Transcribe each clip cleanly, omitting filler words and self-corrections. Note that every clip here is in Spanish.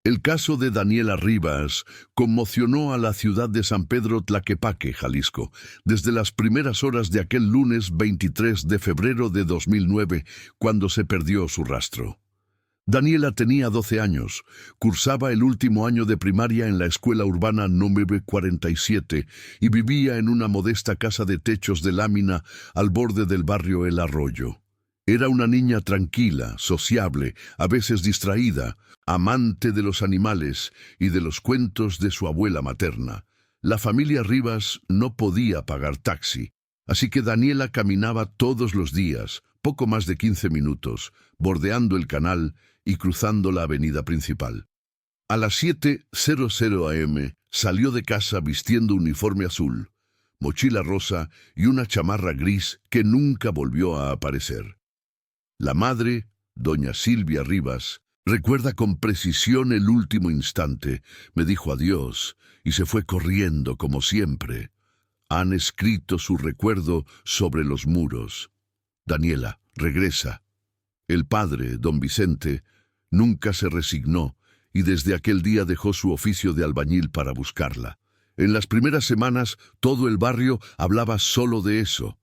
El caso de Daniela Rivas conmocionó a la ciudad de San Pedro Tlaquepaque, Jalisco, desde las primeras horas de aquel lunes 23 de febrero de 2009, cuando se perdió su rastro. Daniela tenía 12 años, cursaba el último año de primaria en la escuela urbana número 47 y vivía en una modesta casa de techos de lámina al borde del barrio El Arroyo. Era una niña tranquila, sociable, a veces distraída, amante de los animales y de los cuentos de su abuela materna. La familia Rivas no podía pagar taxi, así que Daniela caminaba todos los días, poco más de 15 minutos, bordeando el canal y cruzando la avenida principal. A las 7:00 am salió de casa vistiendo uniforme azul, mochila rosa y una chamarra gris que nunca volvió a aparecer. La madre, doña Silvia Rivas, recuerda con precisión el último instante. Me dijo adiós y se fue corriendo como siempre. Han escrito su recuerdo sobre los muros. Daniela, regresa. El padre, don Vicente, nunca se resignó y desde aquel día dejó su oficio de albañil para buscarla. En las primeras semanas, todo el barrio hablaba solo de eso.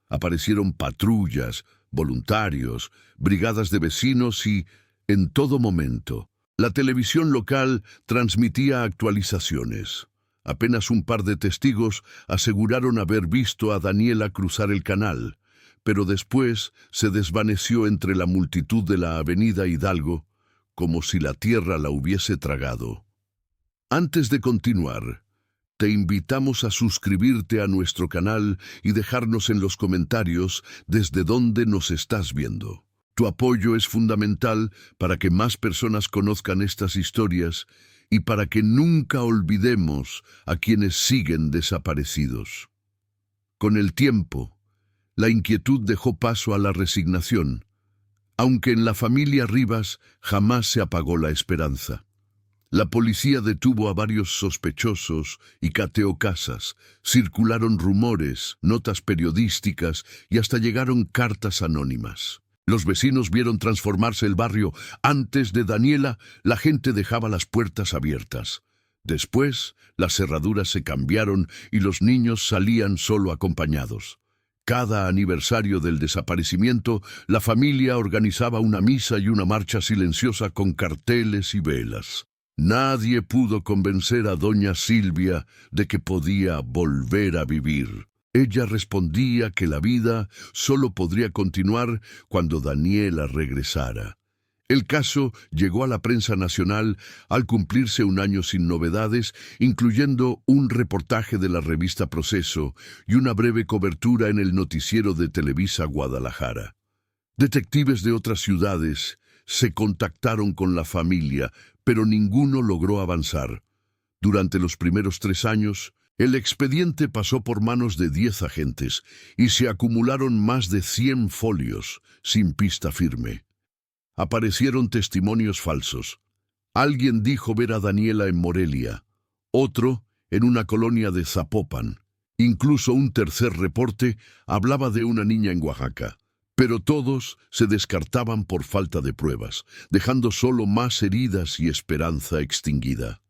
Aparecieron patrullas, voluntarios, brigadas de vecinos y, en todo momento, la televisión local transmitía actualizaciones. Apenas un par de testigos aseguraron haber visto a Daniela cruzar el canal, pero después se desvaneció entre la multitud de la avenida Hidalgo, como si la tierra la hubiese tragado. Antes de continuar, te invitamos a suscribirte a nuestro canal y dejarnos en los comentarios desde dónde nos estás viendo. Tu apoyo es fundamental para que más personas conozcan estas historias y para que nunca olvidemos a quienes siguen desaparecidos. Con el tiempo, la inquietud dejó paso a la resignación, aunque en la familia Rivas jamás se apagó la esperanza. La policía detuvo a varios sospechosos y cateó casas. Circularon rumores, notas periodísticas y hasta llegaron cartas anónimas. Los vecinos vieron transformarse el barrio. Antes de Daniela, la gente dejaba las puertas abiertas. Después, las cerraduras se cambiaron y los niños salían solo acompañados. Cada aniversario del desaparecimiento, la familia organizaba una misa y una marcha silenciosa con carteles y velas. Nadie pudo convencer a doña Silvia de que podía volver a vivir. Ella respondía que la vida solo podría continuar cuando Daniela regresara. El caso llegó a la prensa nacional al cumplirse un año sin novedades, incluyendo un reportaje de la revista Proceso y una breve cobertura en el noticiero de Televisa Guadalajara. Detectives de otras ciudades se contactaron con la familia, pero ninguno logró avanzar. Durante los primeros 3 años, el expediente pasó por manos de 10 agentes y se acumularon más de 100 folios, sin pista firme. Aparecieron testimonios falsos. Alguien dijo ver a Daniela en Morelia, otro en una colonia de Zapopan. Incluso un tercer reporte hablaba de una niña en Oaxaca. Pero todos se descartaban por falta de pruebas, dejando solo más heridas y esperanza extinguida.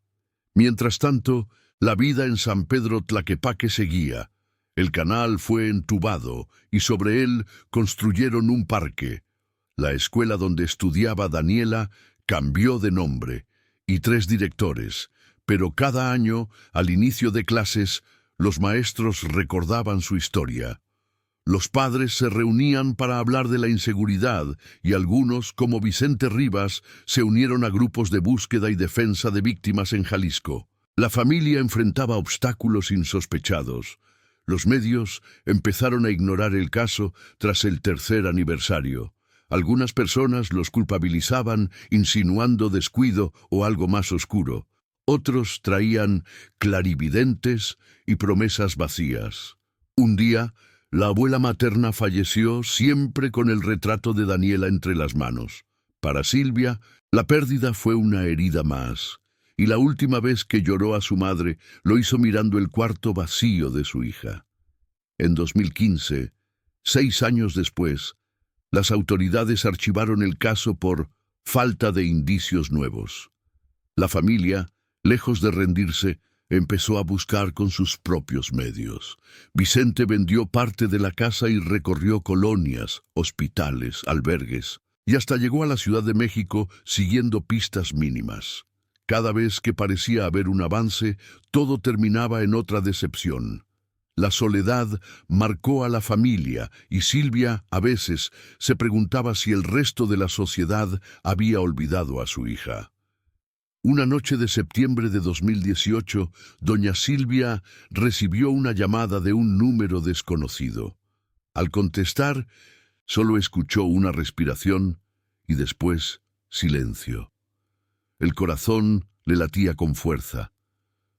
Mientras tanto, la vida en San Pedro Tlaquepaque seguía. El canal fue entubado y sobre él construyeron un parque. La escuela donde estudiaba Daniela cambió de nombre y 3 directores, pero cada año, al inicio de clases, los maestros recordaban su historia. Los padres se reunían para hablar de la inseguridad y algunos, como Vicente Rivas, se unieron a grupos de búsqueda y defensa de víctimas en Jalisco. La familia enfrentaba obstáculos insospechados. Los medios empezaron a ignorar el caso tras el 3er aniversario. Algunas personas los culpabilizaban, insinuando descuido o algo más oscuro. Otros traían clarividentes y promesas vacías. Un día, la abuela materna falleció siempre con el retrato de Daniela entre las manos. Para Silvia, la pérdida fue una herida más, y la última vez que lloró a su madre lo hizo mirando el cuarto vacío de su hija. En 2015, 6 años después, las autoridades archivaron el caso por falta de indicios nuevos. La familia, lejos de rendirse, empezó a buscar con sus propios medios. Vicente vendió parte de la casa y recorrió colonias, hospitales, albergues, y hasta llegó a la Ciudad de México siguiendo pistas mínimas. Cada vez que parecía haber un avance, todo terminaba en otra decepción. La soledad marcó a la familia y Silvia, a veces, se preguntaba si el resto de la sociedad había olvidado a su hija. Una noche de septiembre de 2018, doña Silvia recibió una llamada de un número desconocido. Al contestar, solo escuchó una respiración y después silencio. El corazón le latía con fuerza.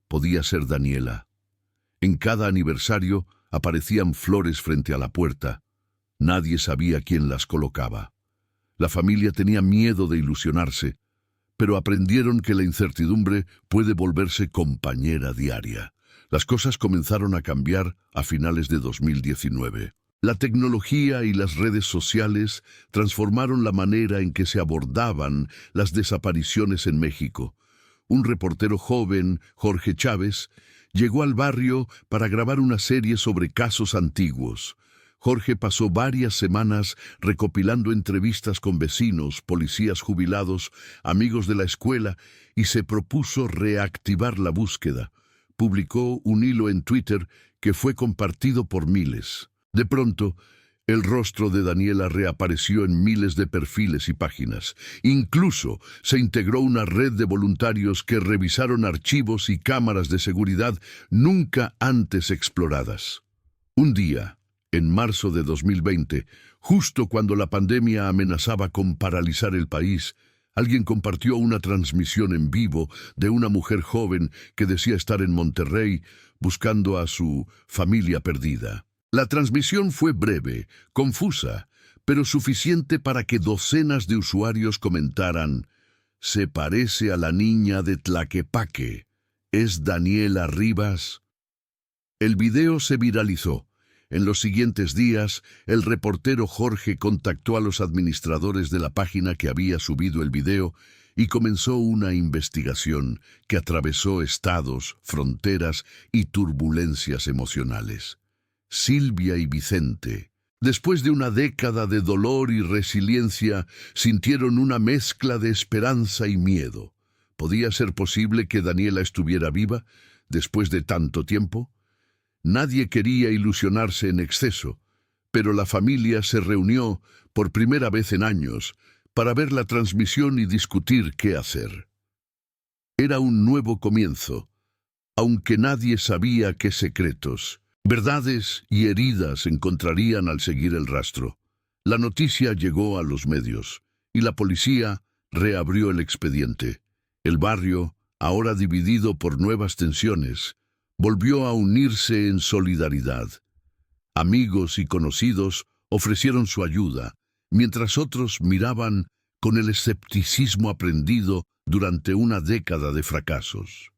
Podía ser Daniela. En cada aniversario aparecían flores frente a la puerta. Nadie sabía quién las colocaba. La familia tenía miedo de ilusionarse, pero aprendieron que la incertidumbre puede volverse compañera diaria. Las cosas comenzaron a cambiar a finales de 2019. La tecnología y las redes sociales transformaron la manera en que se abordaban las desapariciones en México. Un reportero joven, Jorge Chávez, llegó al barrio para grabar una serie sobre casos antiguos. Jorge pasó varias semanas recopilando entrevistas con vecinos, policías jubilados, amigos de la escuela y se propuso reactivar la búsqueda. Publicó un hilo en Twitter que fue compartido por miles. De pronto, el rostro de Daniela reapareció en miles de perfiles y páginas. Incluso se integró una red de voluntarios que revisaron archivos y cámaras de seguridad nunca antes exploradas. Un día, en marzo de 2020, justo cuando la pandemia amenazaba con paralizar el país, alguien compartió una transmisión en vivo de una mujer joven que decía estar en Monterrey buscando a su familia perdida. La transmisión fue breve, confusa, pero suficiente para que docenas de usuarios comentaran: «Se parece a la niña de Tlaquepaque. ¿Es Daniela Rivas?». El video se viralizó. En los siguientes días, el reportero Jorge contactó a los administradores de la página que había subido el video y comenzó una investigación que atravesó estados, fronteras y turbulencias emocionales. Silvia y Vicente, después de una década de dolor y resiliencia, sintieron una mezcla de esperanza y miedo. ¿Podía ser posible que Daniela estuviera viva después de tanto tiempo? Nadie quería ilusionarse en exceso, pero la familia se reunió por primera vez en años para ver la transmisión y discutir qué hacer. Era un nuevo comienzo, aunque nadie sabía qué secretos, verdades y heridas encontrarían al seguir el rastro. La noticia llegó a los medios y la policía reabrió el expediente. El barrio, ahora dividido por nuevas tensiones, volvió a unirse en solidaridad. Amigos y conocidos ofrecieron su ayuda, mientras otros miraban con el escepticismo aprendido durante una década de fracasos.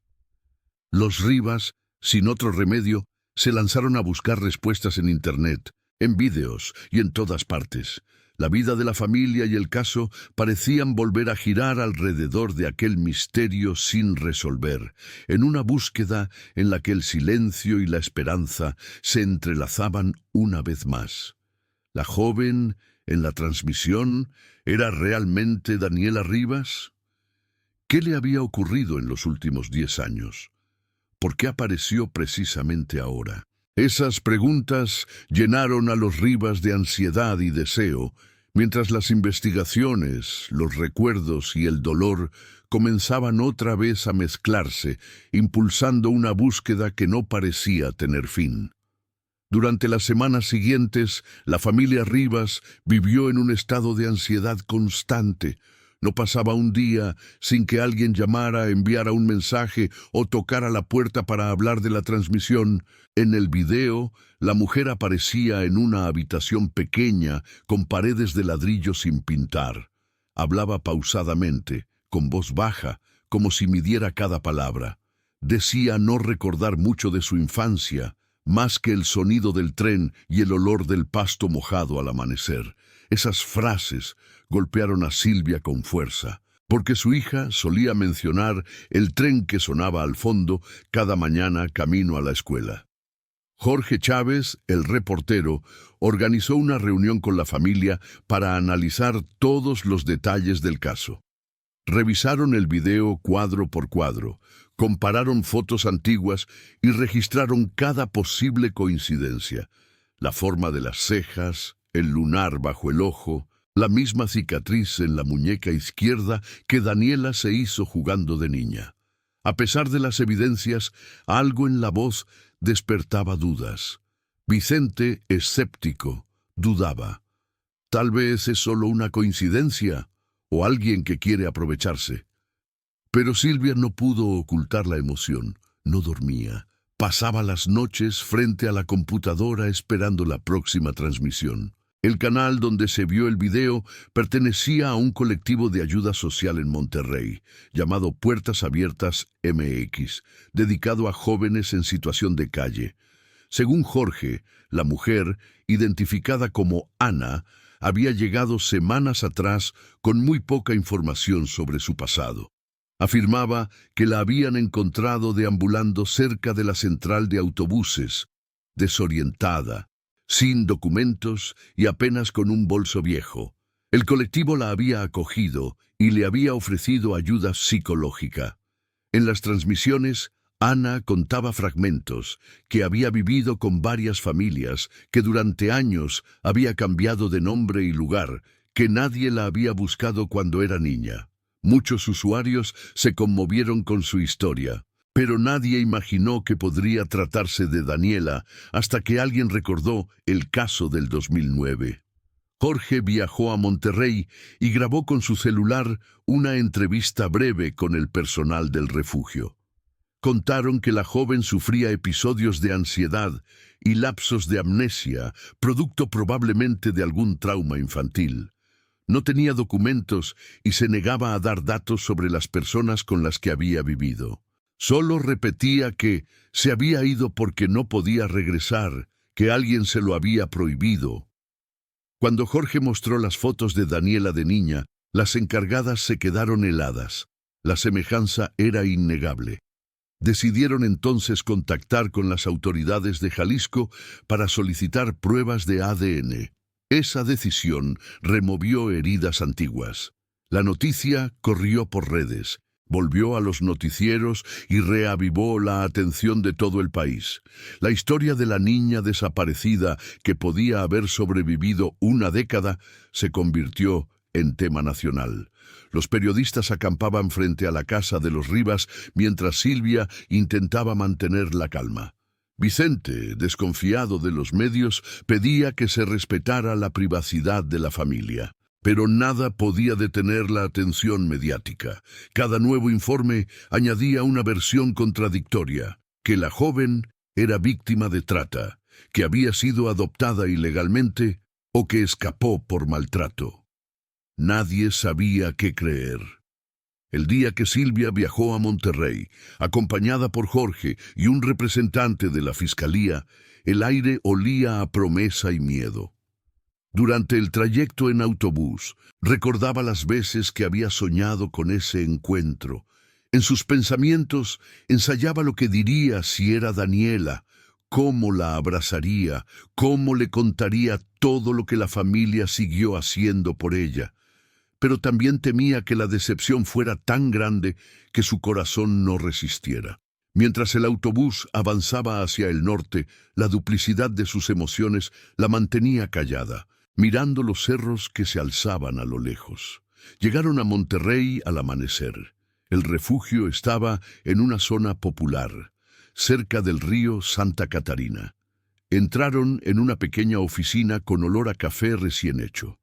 Los Rivas, sin otro remedio, se lanzaron a buscar respuestas en Internet, en vídeos y en todas partes. La vida de la familia y el caso parecían volver a girar alrededor de aquel misterio sin resolver, en una búsqueda en la que el silencio y la esperanza se entrelazaban una vez más. La joven, en la transmisión, ¿era realmente Daniela Rivas? ¿Qué le había ocurrido en los últimos 10 años? ¿Por qué apareció precisamente ahora? Esas preguntas llenaron a los Rivas de ansiedad y deseo, mientras las investigaciones, los recuerdos y el dolor comenzaban otra vez a mezclarse, impulsando una búsqueda que no parecía tener fin. Durante las semanas siguientes, la familia Rivas vivió en un estado de ansiedad constante. No pasaba un día sin que alguien llamara, enviara un mensaje o tocara la puerta para hablar de la transmisión. En el video, la mujer aparecía en una habitación pequeña con paredes de ladrillo sin pintar. Hablaba pausadamente, con voz baja, como si midiera cada palabra. Decía no recordar mucho de su infancia, más que el sonido del tren y el olor del pasto mojado al amanecer. Esas frases golpearon a Silvia con fuerza. porque su hija solía mencionar el tren que sonaba al fondo cada mañana camino a la escuela. Jorge Chávez, el reportero, organizó una reunión con la familia para analizar todos los detalles del caso. Revisaron el video cuadro por cuadro, compararon fotos antiguas y registraron cada posible coincidencia. La forma de las cejas, el lunar bajo el ojo, la misma cicatriz en la muñeca izquierda que Daniela se hizo jugando de niña. A pesar de las evidencias, algo en la voz despertaba dudas. Vicente, escéptico, dudaba. Tal vez es solo una coincidencia o alguien que quiere aprovecharse. Pero Silvia no pudo ocultar la emoción. No dormía. Pasaba las noches frente a la computadora esperando la próxima transmisión. El canal donde se vio el video pertenecía a un colectivo de ayuda social en Monterrey, llamado Puertas Abiertas MX, dedicado a jóvenes en situación de calle. Según Jorge, la mujer, identificada como Ana, había llegado semanas atrás con muy poca información sobre su pasado. Afirmaba que la habían encontrado deambulando cerca de la central de autobuses, desorientada, sin documentos y apenas con un bolso viejo. El colectivo la había acogido y le había ofrecido ayuda psicológica. En las transmisiones, Ana contaba fragmentos que había vivido con varias familias, que durante años había cambiado de nombre y lugar, que nadie la había buscado cuando era niña. Muchos usuarios se conmovieron con su historia, pero nadie imaginó que podría tratarse de Daniela hasta que alguien recordó el caso del 2009. Jorge viajó a Monterrey y grabó con su celular una entrevista breve con el personal del refugio. Contaron que la joven sufría episodios de ansiedad y lapsos de amnesia, producto probablemente de algún trauma infantil. No tenía documentos y se negaba a dar datos sobre las personas con las que había vivido. Solo repetía que se había ido porque no podía regresar, que alguien se lo había prohibido. Cuando Jorge mostró las fotos de Daniela de niña, las encargadas se quedaron heladas. La semejanza era innegable. Decidieron entonces contactar con las autoridades de Jalisco para solicitar pruebas de ADN. Esa decisión removió heridas antiguas. La noticia corrió por redes, volvió a los noticieros y reavivó la atención de todo el país. La historia de la niña desaparecida que podía haber sobrevivido una década se convirtió en tema nacional. Los periodistas acampaban frente a la casa de los Rivas mientras Silvia intentaba mantener la calma. Vicente, desconfiado de los medios, pedía que se respetara la privacidad de la familia. Pero nada podía detener la atención mediática. Cada nuevo informe añadía una versión contradictoria, que la joven era víctima de trata, que había sido adoptada ilegalmente o que escapó por maltrato. Nadie sabía qué creer. El día que Silvia viajó a Monterrey, acompañada por Jorge y un representante de la Fiscalía, el aire olía a promesa y miedo. Durante el trayecto en autobús, recordaba las veces que había soñado con ese encuentro. En sus pensamientos ensayaba lo que diría si era Daniela, cómo la abrazaría, cómo le contaría todo lo que la familia siguió haciendo por ella. Pero también temía que la decepción fuera tan grande que su corazón no resistiera. Mientras el autobús avanzaba hacia el norte, la duplicidad de sus emociones la mantenía callada, mirando los cerros que se alzaban a lo lejos. Llegaron a Monterrey al amanecer. El refugio estaba en una zona popular, cerca del río Santa Catarina. Entraron en una pequeña oficina con olor a café recién hecho.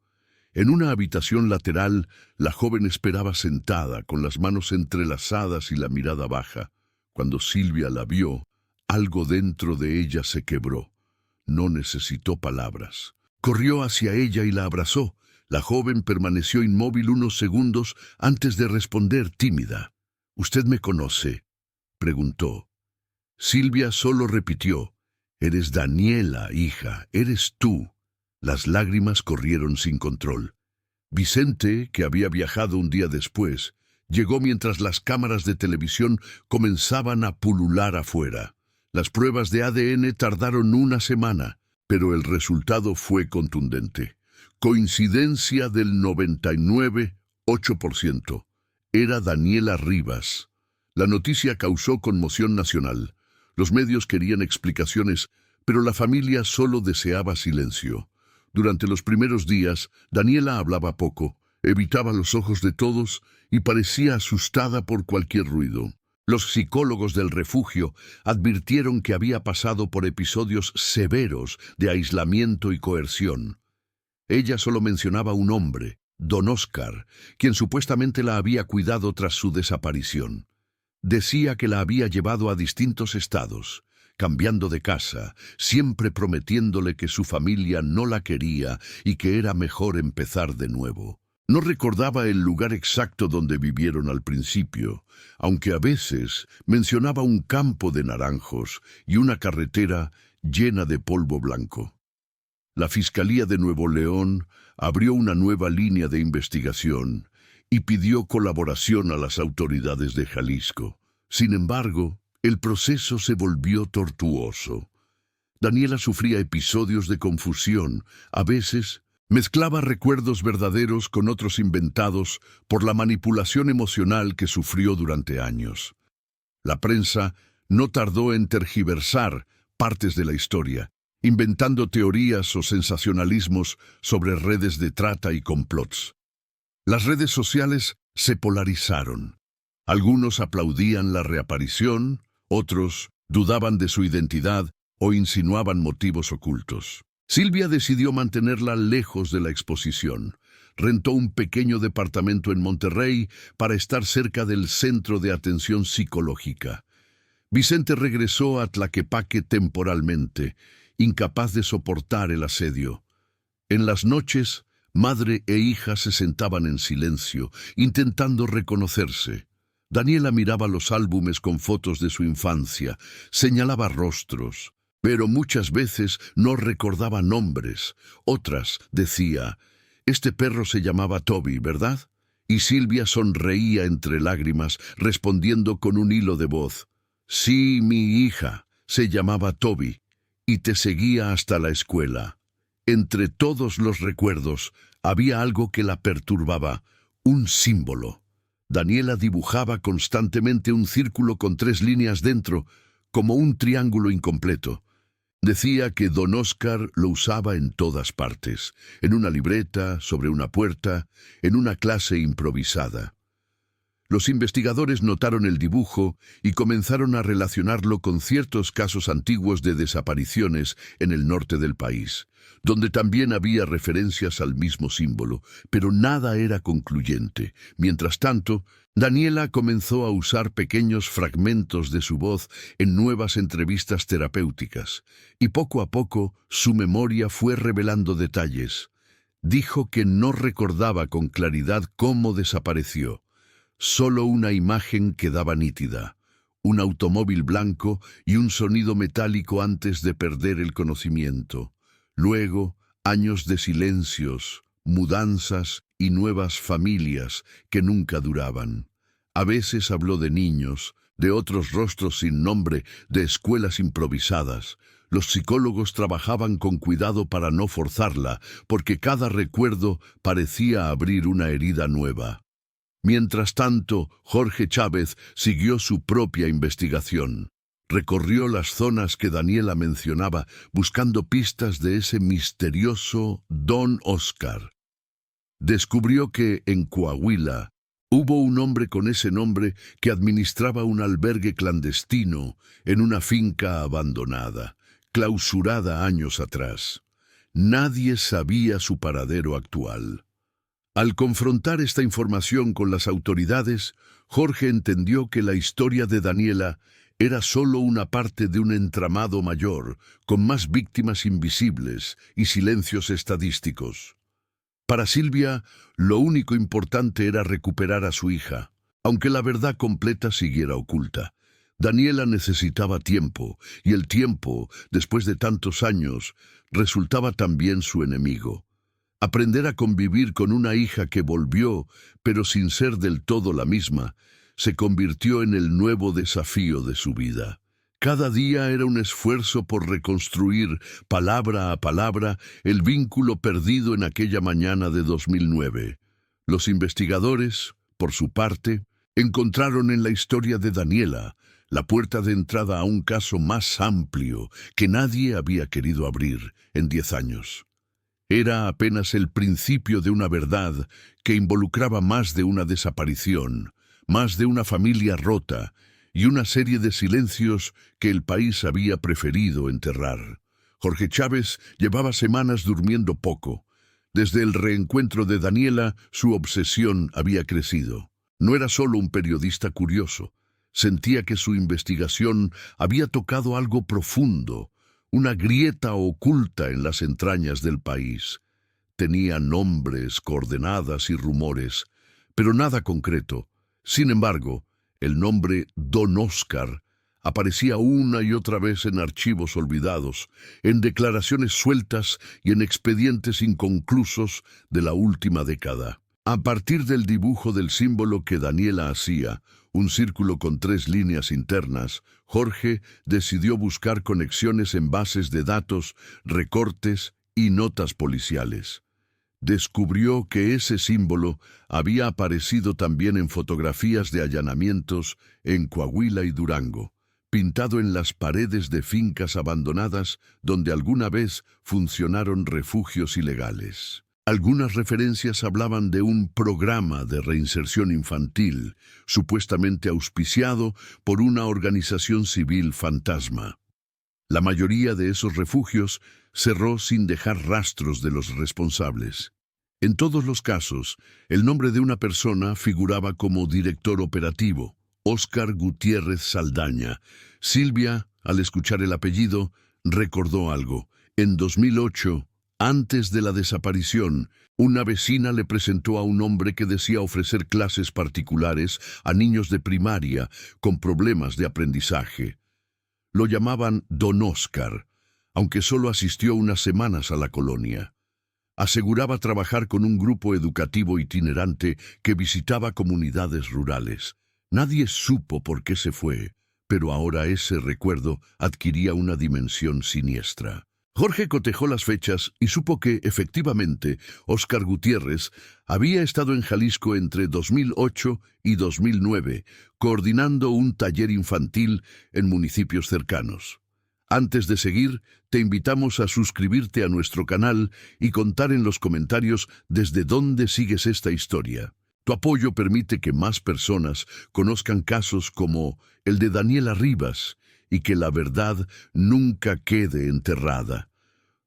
En una habitación lateral, la joven esperaba sentada, con las manos entrelazadas y la mirada baja. Cuando Silvia la vio, algo dentro de ella se quebró. No necesitó palabras. Corrió hacia ella y la abrazó. La joven permaneció inmóvil unos segundos antes de responder tímida. «¿Usted me conoce?», preguntó. Silvia solo repitió: «Eres Daniela, hija, eres tú». Las lágrimas corrieron sin control. Vicente, que había viajado un día después, llegó mientras las cámaras de televisión comenzaban a pulular afuera. Las pruebas de ADN tardaron una semana, pero el resultado fue contundente. Coincidencia del 99,8%. Era Daniela Rivas. La noticia causó conmoción nacional. Los medios querían explicaciones, pero la familia solo deseaba silencio. Durante los primeros días, Daniela hablaba poco, evitaba los ojos de todos y parecía asustada por cualquier ruido. Los psicólogos del refugio advirtieron que había pasado por episodios severos de aislamiento y coerción. Ella solo mencionaba un hombre, Don Oscar, quien supuestamente la había cuidado tras su desaparición. Decía que la había llevado a distintos estados, cambiando de casa, siempre prometiéndole que su familia no la quería y que era mejor empezar de nuevo. No recordaba el lugar exacto donde vivieron al principio, aunque a veces mencionaba un campo de naranjos y una carretera llena de polvo blanco. La Fiscalía de Nuevo León abrió una nueva línea de investigación y pidió colaboración a las autoridades de Jalisco. Sin embargo, el proceso se volvió tortuoso. Daniela sufría episodios de confusión. A veces, mezclaba recuerdos verdaderos con otros inventados por la manipulación emocional que sufrió durante años. La prensa no tardó en tergiversar partes de la historia, inventando teorías o sensacionalismos sobre redes de trata y complots. Las redes sociales se polarizaron. Algunos aplaudían la reaparición, otros dudaban de su identidad o insinuaban motivos ocultos. Silvia decidió mantenerla lejos de la exposición. Rentó un pequeño departamento en Monterrey para estar cerca del centro de atención psicológica. Vicente regresó a Tlaquepaque temporalmente, incapaz de soportar el asedio. En las noches, madre e hija se sentaban en silencio, intentando reconocerse. Daniela miraba los álbumes con fotos de su infancia, señalaba rostros, pero muchas veces no recordaba nombres. Otras decía, «Este perro se llamaba Toby, ¿verdad?». Y Silvia sonreía entre lágrimas, respondiendo con un hilo de voz, «Sí, mi hija, se llamaba Toby, y te seguía hasta la escuela». Entre todos los recuerdos había algo que la perturbaba, un símbolo. Daniela dibujaba constantemente un círculo con 3 líneas dentro, como un triángulo incompleto. Decía que Don Oscar lo usaba en todas partes, en una libreta, sobre una puerta, en una clase improvisada. Los investigadores notaron el dibujo y comenzaron a relacionarlo con ciertos casos antiguos de desapariciones en el norte del país, donde también había referencias al mismo símbolo, pero nada era concluyente. Mientras tanto, Daniela comenzó a usar pequeños fragmentos de su voz en nuevas entrevistas terapéuticas, y poco a poco su memoria fue revelando detalles. Dijo que no recordaba con claridad cómo desapareció. Solo una imagen quedaba nítida, un automóvil blanco y un sonido metálico antes de perder el conocimiento. Luego, años de silencios, mudanzas y nuevas familias que nunca duraban. A veces habló de niños, de otros rostros sin nombre, de escuelas improvisadas. Los psicólogos trabajaban con cuidado para no forzarla, porque cada recuerdo parecía abrir una herida nueva. Mientras tanto, Jorge Chávez siguió su propia investigación. Recorrió las zonas que Daniela mencionaba, buscando pistas de ese misterioso Don Oscar. Descubrió que, en Coahuila, hubo un hombre con ese nombre que administraba un albergue clandestino en una finca abandonada, clausurada años atrás. Nadie sabía su paradero actual. Al confrontar esta información con las autoridades, Jorge entendió que la historia de Daniela era solo una parte de un entramado mayor, con más víctimas invisibles y silencios estadísticos. Para Silvia, lo único importante era recuperar a su hija, aunque la verdad completa siguiera oculta. Daniela necesitaba tiempo, y el tiempo, después de tantos años, resultaba también su enemigo. Aprender a convivir con una hija que volvió, pero sin ser del todo la misma, se convirtió en el nuevo desafío de su vida. Cada día era un esfuerzo por reconstruir, palabra a palabra, el vínculo perdido en aquella mañana de 2009. Los investigadores, por su parte, encontraron en la historia de Daniela la puerta de entrada a un caso más amplio que nadie había querido abrir en 10 años. Era apenas el principio de una verdad que involucraba más de una desaparición, más de una familia rota y una serie de silencios que el país había preferido enterrar. Jorge Chávez llevaba semanas durmiendo poco. Desde el reencuentro de Daniela, su obsesión había crecido. No era solo un periodista curioso. Sentía que su investigación había tocado algo profundo, una grieta oculta en las entrañas del país. Tenía nombres, coordenadas y rumores, pero nada concreto. Sin embargo, el nombre Don Oscar aparecía una y otra vez en archivos olvidados, en declaraciones sueltas y en expedientes inconclusos de la última década. A partir del dibujo del símbolo que Daniela hacía, un círculo con 3 líneas internas, Jorge decidió buscar conexiones en bases de datos, recortes y notas policiales. Descubrió que ese símbolo había aparecido también en fotografías de allanamientos en Coahuila y Durango, pintado en las paredes de fincas abandonadas donde alguna vez funcionaron refugios ilegales. Algunas referencias hablaban de un programa de reinserción infantil, supuestamente auspiciado por una organización civil fantasma. La mayoría de esos refugios cerró sin dejar rastros de los responsables. En todos los casos, el nombre de una persona figuraba como director operativo, Óscar Gutiérrez Saldaña. Silvia, al escuchar el apellido, recordó algo. En 2008, antes de la desaparición, una vecina le presentó a un hombre que decía ofrecer clases particulares a niños de primaria con problemas de aprendizaje. Lo llamaban Don Oscar, aunque solo asistió unas semanas a la colonia. Aseguraba trabajar con un grupo educativo itinerante que visitaba comunidades rurales. Nadie supo por qué se fue, pero ahora ese recuerdo adquiría una dimensión siniestra. Jorge cotejó las fechas y supo que, efectivamente, Óscar Gutiérrez había estado en Jalisco entre 2008 y 2009, coordinando un taller infantil en municipios cercanos. Antes de seguir, te invitamos a suscribirte a nuestro canal y contar en los comentarios desde dónde sigues esta historia. Tu apoyo permite que más personas conozcan casos como el de Daniela Rivas y que la verdad nunca quede enterrada.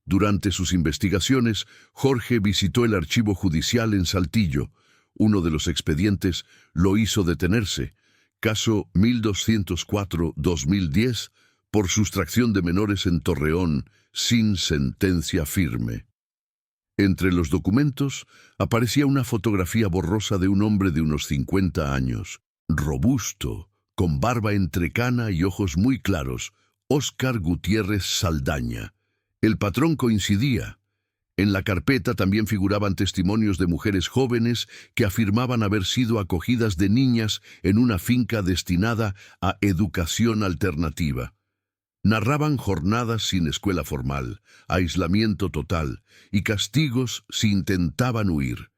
Durante sus investigaciones, Jorge visitó el archivo judicial en Saltillo. Uno de los expedientes lo hizo detenerse. Caso 1204-2010, por sustracción de menores en Torreón, sin sentencia firme. Entre los documentos aparecía una fotografía borrosa de un hombre de unos 50 años, robusto, con barba entrecana y ojos muy claros, Óscar Gutiérrez Saldaña. El patrón coincidía. En la carpeta también figuraban testimonios de mujeres jóvenes que afirmaban haber sido acogidas de niñas en una finca destinada a educación alternativa. Narraban jornadas sin escuela formal, aislamiento total y castigos si intentaban huir.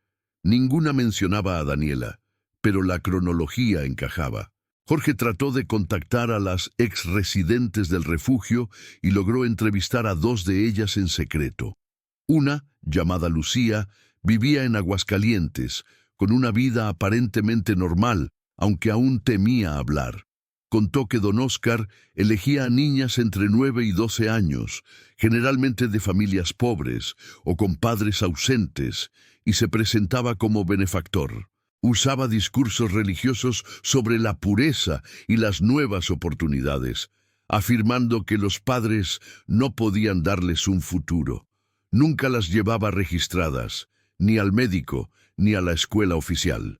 Ninguna mencionaba a Daniela, pero la cronología encajaba. Jorge trató de contactar a las exresidentes del refugio y logró entrevistar a 2 de ellas en secreto. Una, llamada Lucía, vivía en Aguascalientes, con una vida aparentemente normal, aunque aún temía hablar. Contó que Don Óscar elegía a niñas entre 9 y 12 años, generalmente de familias pobres o con padres ausentes, y se presentaba como benefactor. Usaba discursos religiosos sobre la pureza y las nuevas oportunidades, afirmando que los padres no podían darles un futuro. Nunca las llevaba registradas, ni al médico, ni a la escuela oficial.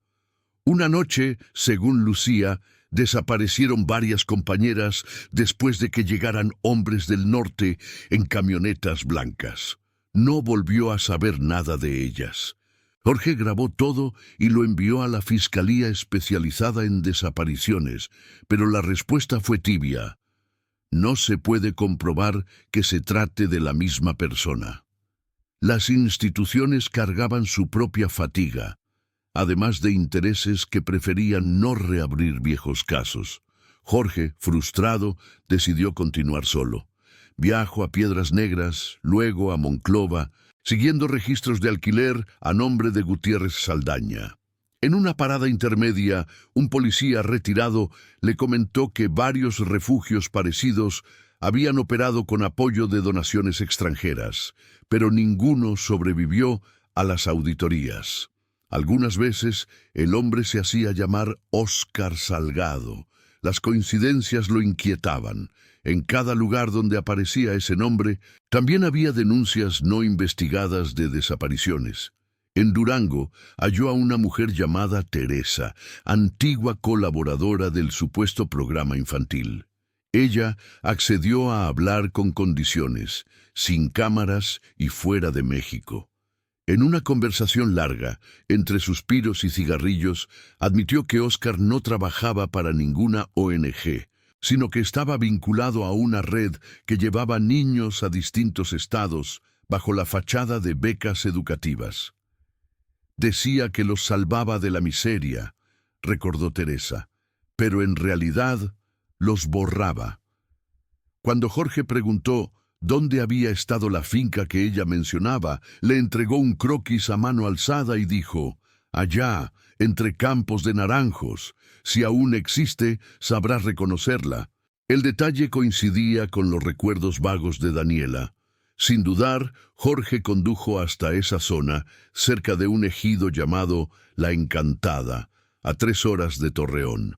Una noche, según Lucía, desaparecieron varias compañeras después de que llegaran hombres del norte en camionetas blancas. no volvió a saber nada de ellas. Jorge grabó todo y lo envió a la Fiscalía especializada en desapariciones, pero la respuesta fue tibia. No se puede comprobar que se trate de la misma persona. Las instituciones cargaban su propia fatiga, además de intereses que preferían no reabrir viejos casos. Jorge, frustrado, decidió continuar solo. Viajó a Piedras Negras, luego a Monclova, siguiendo registros de alquiler a nombre de Gutiérrez Saldaña. En una parada intermedia, un policía retirado le comentó que varios refugios parecidos habían operado con apoyo de donaciones extranjeras, pero ninguno sobrevivió a las auditorías. Algunas veces el hombre se hacía llamar Óscar Salgado. Las coincidencias lo inquietaban. En cada lugar donde aparecía ese nombre, también había denuncias no investigadas de desapariciones. En Durango halló a una mujer llamada Teresa, antigua colaboradora del supuesto programa infantil. Ella accedió a hablar con condiciones, sin cámaras y fuera de México. En una conversación larga, entre suspiros y cigarrillos, admitió que Óscar no trabajaba para ninguna ONG, sino que estaba vinculado a una red que llevaba niños a distintos estados bajo la fachada de becas educativas. Decía que los salvaba de la miseria, recordó Teresa, pero en realidad los borraba. Cuando Jorge preguntó dónde había estado la finca que ella mencionaba, le entregó un croquis a mano alzada y dijo: «Allá, entre campos de naranjos. Si aún existe, sabrás reconocerla». El detalle coincidía con los recuerdos vagos de Daniela. Sin dudar, Jorge condujo hasta esa zona, cerca de un ejido llamado La Encantada, a 3 horas de Torreón.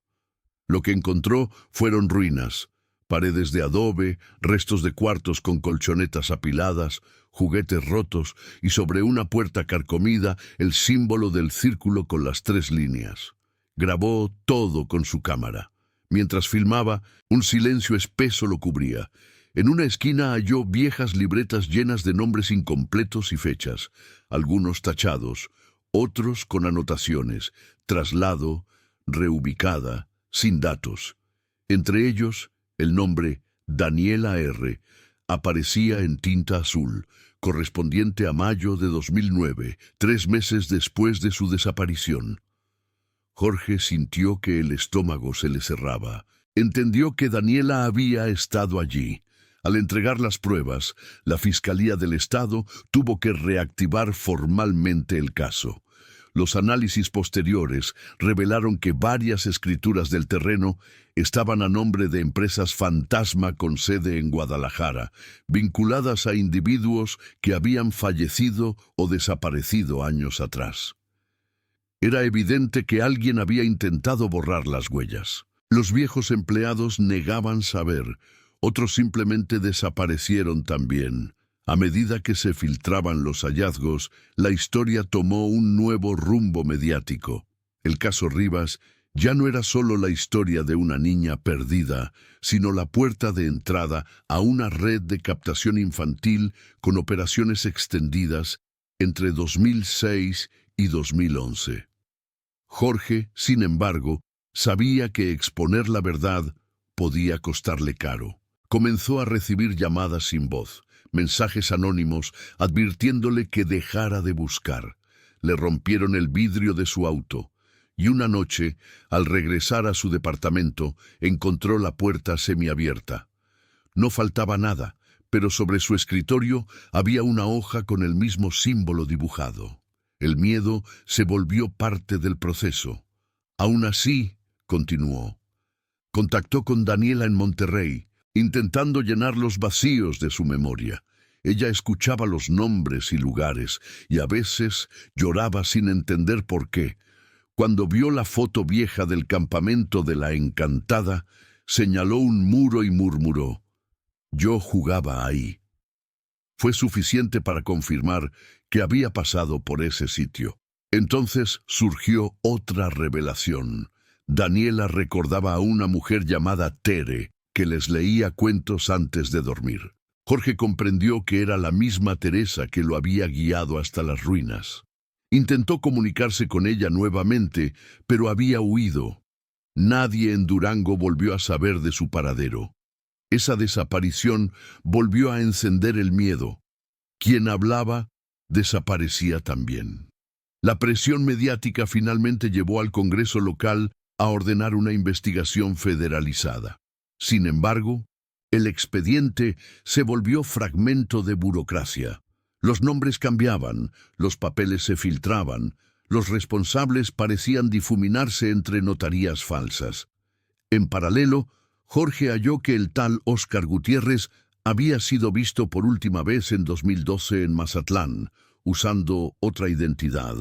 Lo que encontró fueron ruinas, paredes de adobe, restos de cuartos con colchonetas apiladas, juguetes rotos y sobre una puerta carcomida el símbolo del círculo con las 3 líneas. Grabó todo con su cámara. Mientras filmaba, un silencio espeso lo cubría. En una esquina halló viejas libretas llenas de nombres incompletos y fechas, algunos tachados, otros con anotaciones, traslado, reubicada, sin datos. Entre ellos, el nombre Daniela R. aparecía en tinta azul, correspondiente a mayo de 2009, 3 meses después de su desaparición. Jorge sintió que el estómago se le cerraba. Entendió que Daniela había estado allí. Al entregar las pruebas, la Fiscalía del Estado tuvo que reactivar formalmente el caso. Los análisis posteriores revelaron que varias escrituras del terreno estaban a nombre de empresas fantasma con sede en Guadalajara, vinculadas a individuos que habían fallecido o desaparecido años atrás. Era evidente que alguien había intentado borrar las huellas. Los viejos empleados negaban saber. Otros simplemente desaparecieron también. A medida que se filtraban los hallazgos, la historia tomó un nuevo rumbo mediático. El caso Rivas ya no era solo la historia de una niña perdida, sino la puerta de entrada a una red de captación infantil con operaciones extendidas entre 2006 y 2011. Jorge, sin embargo, sabía que exponer la verdad podía costarle caro. Comenzó a recibir llamadas sin voz, mensajes anónimos advirtiéndole que dejara de buscar. Le rompieron el vidrio de su auto y una noche, al regresar a su departamento, encontró la puerta semiabierta. No faltaba nada, pero sobre su escritorio había una hoja con el mismo símbolo dibujado. El miedo se volvió parte del proceso. Aún así, continuó, contactó con Daniela en Monterrey, intentando llenar los vacíos de su memoria. Ella escuchaba los nombres y lugares, y a veces lloraba sin entender por qué. Cuando vio la foto vieja del campamento de La Encantada, señaló un muro y murmuró: «Yo jugaba ahí». Fue suficiente para confirmar que había pasado por ese sitio. Entonces surgió otra revelación. Daniela recordaba a una mujer llamada Tere, que les leía cuentos antes de dormir. Jorge comprendió que era la misma Teresa que lo había guiado hasta las ruinas. Intentó comunicarse con ella nuevamente, pero había huido. Nadie en Durango volvió a saber de su paradero. Esa desaparición volvió a encender el miedo. Quien hablaba, desaparecía también. La presión mediática finalmente llevó al Congreso local a ordenar una investigación federalizada. Sin embargo, el expediente se volvió fragmento de burocracia. Los nombres cambiaban, los papeles se filtraban, los responsables parecían difuminarse entre notarías falsas. En paralelo, Jorge halló que el tal Óscar Gutiérrez había sido visto por última vez en 2012 en Mazatlán, usando otra identidad.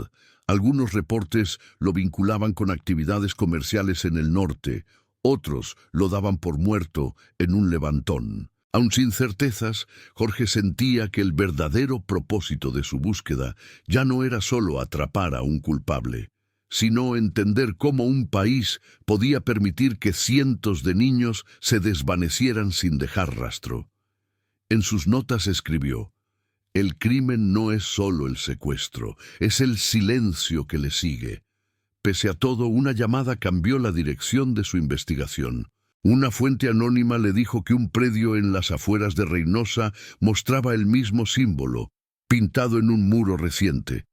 Algunos reportes lo vinculaban con actividades comerciales en el norte, otros lo daban por muerto en un levantón. Aun sin certezas, Jorge sentía que el verdadero propósito de su búsqueda ya no era solo atrapar a un culpable, sino entender cómo un país podía permitir que cientos de niños se desvanecieran sin dejar rastro. En sus notas escribió: «El crimen no es solo el secuestro, es el silencio que le sigue». Pese a todo, una llamada cambió la dirección de su investigación. Una fuente anónima le dijo que un predio en las afueras de Reynosa mostraba el mismo símbolo, pintado en un muro reciente.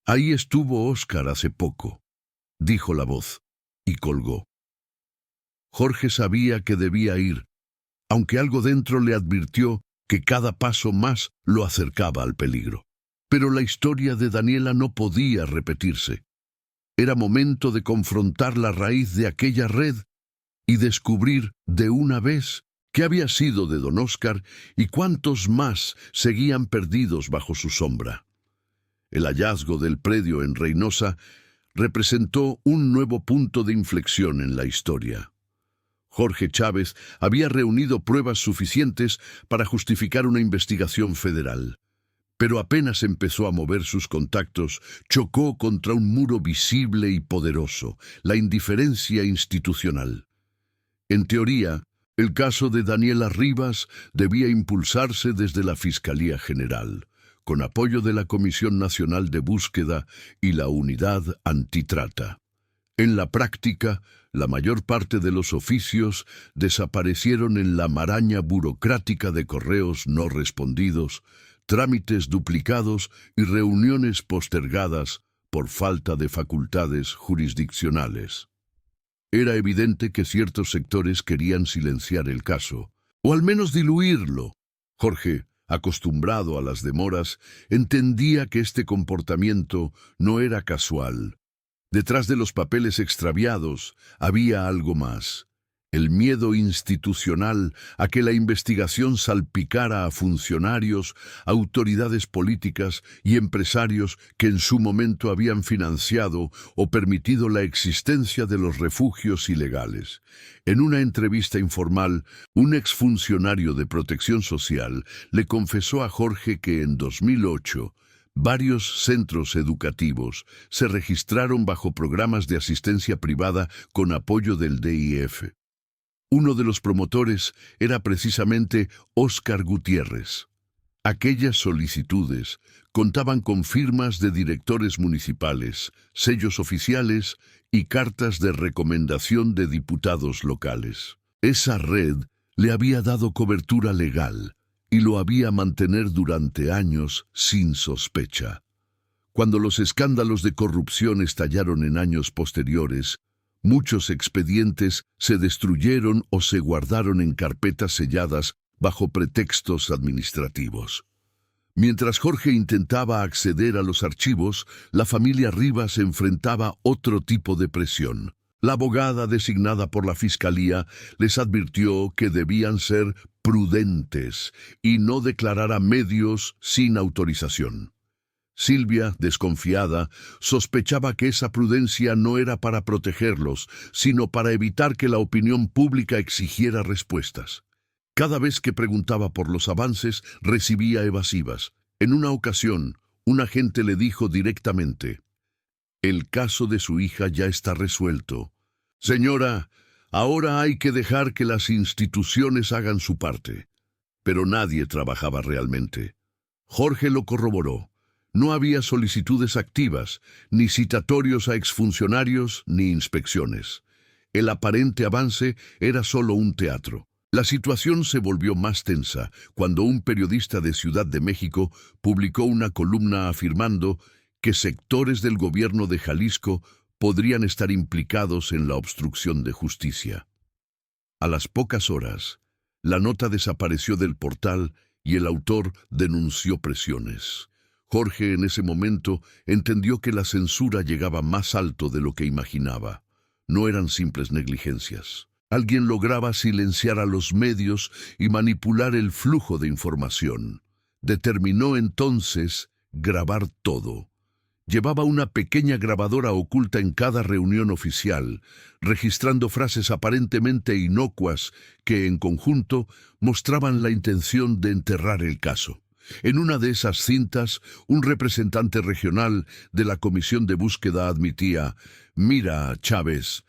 «Ahí estuvo Óscar hace poco», dijo la voz, y colgó. Jorge sabía que debía ir, aunque algo dentro le advirtió que cada paso más lo acercaba al peligro. Pero la historia de Daniela no podía repetirse. Era momento de confrontar la raíz de aquella red y descubrir de una vez qué había sido de don Óscar y cuántos más seguían perdidos bajo su sombra. El hallazgo del predio en Reynosa representó un nuevo punto de inflexión en la historia. Jorge Chávez había reunido pruebas suficientes para justificar una investigación federal. Pero apenas empezó a mover sus contactos, chocó contra un muro visible y poderoso: la indiferencia institucional. En teoría, el caso de Daniela Rivas debía impulsarse desde la Fiscalía General, con apoyo de la Comisión Nacional de Búsqueda y la Unidad Antitrata. En la práctica, la mayor parte de los oficios desaparecieron en la maraña burocrática de correos no respondidos, trámites duplicados y reuniones postergadas por falta de facultades jurisdiccionales. Era evidente que ciertos sectores querían silenciar el caso, o al menos diluirlo. Jorge, acostumbrado a las demoras, entendía que este comportamiento no era casual. Detrás de los papeles extraviados había algo más: el miedo institucional a que la investigación salpicara a funcionarios, autoridades políticas y empresarios que en su momento habían financiado o permitido la existencia de los refugios ilegales. En una entrevista informal, un exfuncionario de Protección Social le confesó a Jorge que en 2008, varios centros educativos se registraron bajo programas de asistencia privada con apoyo del DIF. Uno de los promotores era precisamente Óscar Gutiérrez. Aquellas solicitudes contaban con firmas de directores municipales, sellos oficiales y cartas de recomendación de diputados locales. Esa red le había dado cobertura legal y lo había mantener durante años sin sospecha. Cuando los escándalos de corrupción estallaron en años posteriores, muchos expedientes se destruyeron o se guardaron en carpetas selladas bajo pretextos administrativos. Mientras Jorge intentaba acceder a los archivos, la familia Rivas enfrentaba otro tipo de presión. La abogada designada por la Fiscalía les advirtió que debían ser prudentes y no declarar a medios sin autorización. Silvia, desconfiada, sospechaba que esa prudencia no era para protegerlos, sino para evitar que la opinión pública exigiera respuestas. Cada vez que preguntaba por los avances, recibía evasivas. En una ocasión, un agente le dijo directamente: «El caso de su hija ya está resuelto. Señora, ahora hay que dejar que las instituciones hagan su parte». pero nadie trabajaba realmente. Jorge lo corroboró. No había solicitudes activas, ni citatorios a exfuncionarios, ni inspecciones. El aparente avance era solo un teatro. La situación se volvió más tensa cuando un periodista de Ciudad de México publicó una columna afirmando que sectores del gobierno de Jalisco podrían estar implicados en la obstrucción de justicia. A las pocas horas, la nota desapareció del portal y el autor denunció presiones. Jorge en ese momento entendió que la censura llegaba más alto de lo que imaginaba. No eran simples negligencias. Alguien lograba silenciar a los medios y manipular el flujo de información. Determinó entonces grabar todo. Llevaba una pequeña grabadora oculta en cada reunión oficial, registrando frases aparentemente inocuas que, en conjunto, mostraban la intención de enterrar el caso. En una de esas cintas, un representante regional de la Comisión de Búsqueda admitía: «Mira, Chávez,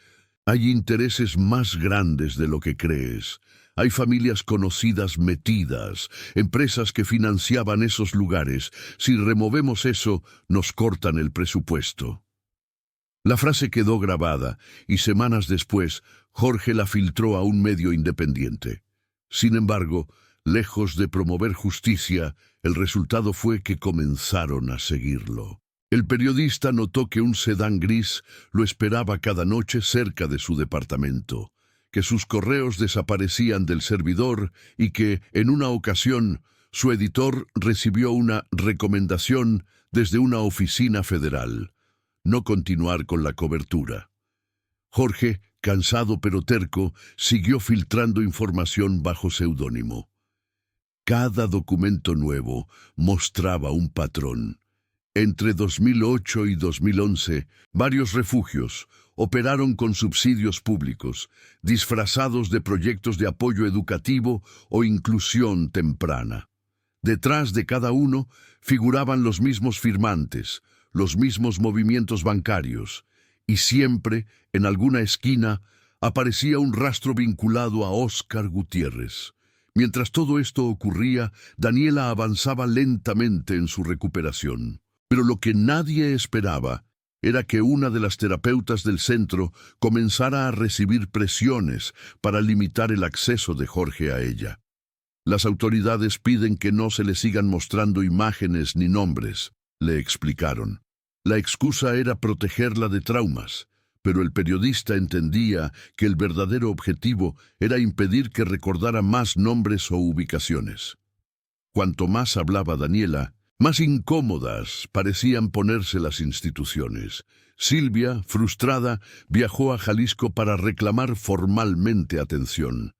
hay intereses más grandes de lo que crees. Hay familias conocidas metidas, empresas que financiaban esos lugares. Si removemos eso, nos cortan el presupuesto». La frase quedó grabada y semanas después, Jorge la filtró a un medio independiente. Sin embargo, lejos de promover justicia, el resultado fue que comenzaron a seguirlo. El periodista notó que un sedán gris lo esperaba cada noche cerca de su departamento, que sus correos desaparecían del servidor y que, en una ocasión, su editor recibió una recomendación desde una oficina federal: no continuar con la cobertura. Jorge, cansado pero terco, siguió filtrando información bajo seudónimo. Cada documento nuevo mostraba un patrón. Entre 2008 y 2011, varios refugios operaron con subsidios públicos, disfrazados de proyectos de apoyo educativo o inclusión temprana. Detrás de cada uno figuraban los mismos firmantes, los mismos movimientos bancarios, y siempre, en alguna esquina, aparecía un rastro vinculado a Óscar Gutiérrez. Mientras todo esto ocurría, Daniela avanzaba lentamente en su recuperación. Pero lo que nadie esperaba era que una de las terapeutas del centro comenzara a recibir presiones para limitar el acceso de Jorge a ella. «Las autoridades piden que no se le sigan mostrando imágenes ni nombres», le explicaron. La excusa era protegerla de traumas, pero el periodista entendía que el verdadero objetivo era impedir que recordara más nombres o ubicaciones. Cuanto más hablaba Daniela, más incómodas parecían ponerse las instituciones. Silvia, frustrada, viajó a Jalisco para reclamar formalmente atención.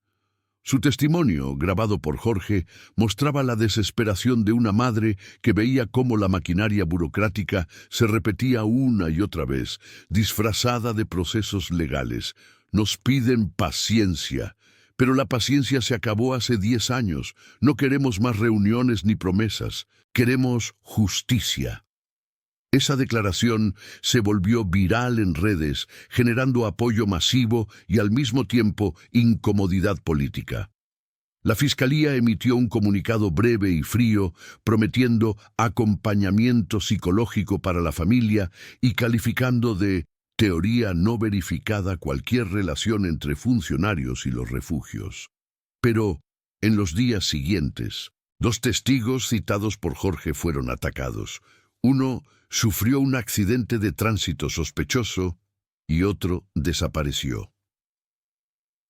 Su testimonio, grabado por Jorge, mostraba la desesperación de una madre que veía cómo la maquinaria burocrática se repetía una y otra vez, disfrazada de procesos legales. «Nos piden paciencia, pero la paciencia se acabó hace 10 años. No queremos más reuniones ni promesas. Queremos justicia». Esa declaración se volvió viral en redes, generando apoyo masivo y al mismo tiempo incomodidad política. La Fiscalía emitió un comunicado breve y frío, prometiendo acompañamiento psicológico para la familia y calificando de teoría no verificada cualquier relación entre funcionarios y los refugios. Pero, en los días siguientes, 2 testigos citados por Jorge fueron atacados. Uno sufrió un accidente de tránsito sospechoso y otro desapareció.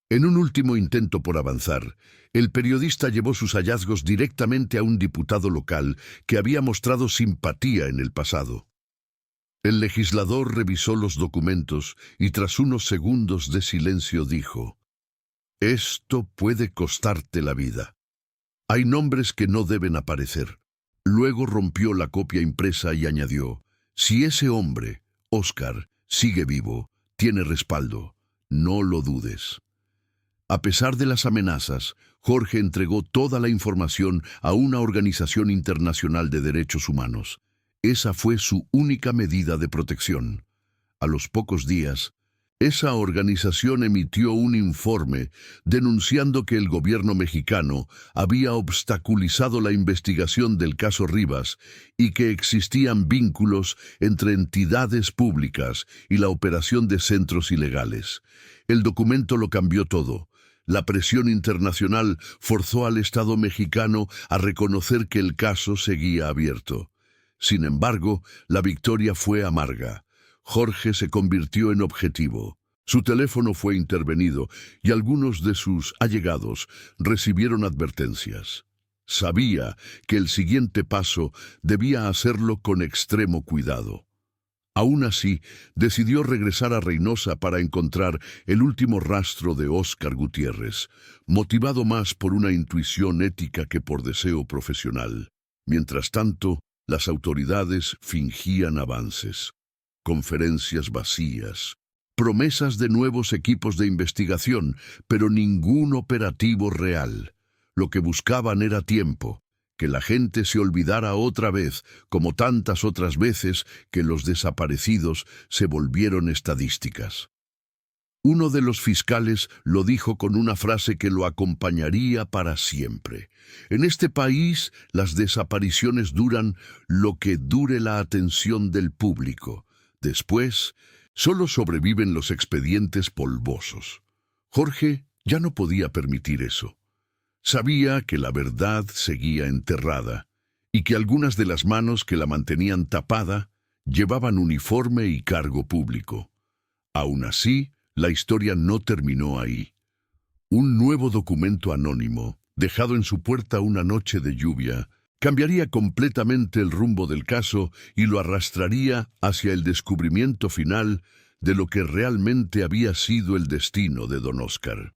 En un último intento por avanzar, el periodista llevó sus hallazgos directamente a un diputado local que había mostrado simpatía en el pasado. El legislador revisó los documentos y tras unos segundos de silencio dijo: «Esto puede costarte la vida. Hay nombres que no deben aparecer». Luego rompió la copia impresa y añadió: «Si ese hombre, Óscar, sigue vivo, tiene respaldo, no lo dudes». A pesar de las amenazas, Jorge entregó toda la información a una organización internacional de derechos humanos. Esa fue su única medida de protección. A los pocos días, Esa organización emitió un informe denunciando que el gobierno mexicano había obstaculizado la investigación del caso Rivas y que existían vínculos entre entidades públicas y la operación de centros ilegales. El documento lo cambió todo. La presión internacional forzó al Estado mexicano a reconocer que el caso seguía abierto. Sin embargo, la victoria fue amarga. Jorge se convirtió en objetivo. Su teléfono fue intervenido y algunos de sus allegados recibieron advertencias. Sabía que el siguiente paso debía hacerlo con extremo cuidado. Aún así, decidió regresar a Reynosa para encontrar el último rastro de Óscar Gutiérrez, motivado más por una intuición ética que por deseo profesional. Mientras tanto, las autoridades fingían avances. Conferencias vacías, promesas de nuevos equipos de investigación, pero ningún operativo real. Lo que buscaban era tiempo, que la gente se olvidara otra vez, como tantas otras veces que los desaparecidos se volvieron estadísticas. Uno de los fiscales lo dijo con una frase que lo acompañaría para siempre. En este país, las desapariciones duran lo que dure la atención del público. Después, solo sobreviven los expedientes polvosos. Jorge ya no podía permitir eso. Sabía que la verdad seguía enterrada y que algunas de las manos que la mantenían tapada llevaban uniforme y cargo público. Aún así, la historia no terminó ahí. Un nuevo documento anónimo, dejado en su puerta una noche de lluvia, cambiaría completamente el rumbo del caso y lo arrastraría hacia el descubrimiento final de lo que realmente había sido el destino de don Óscar.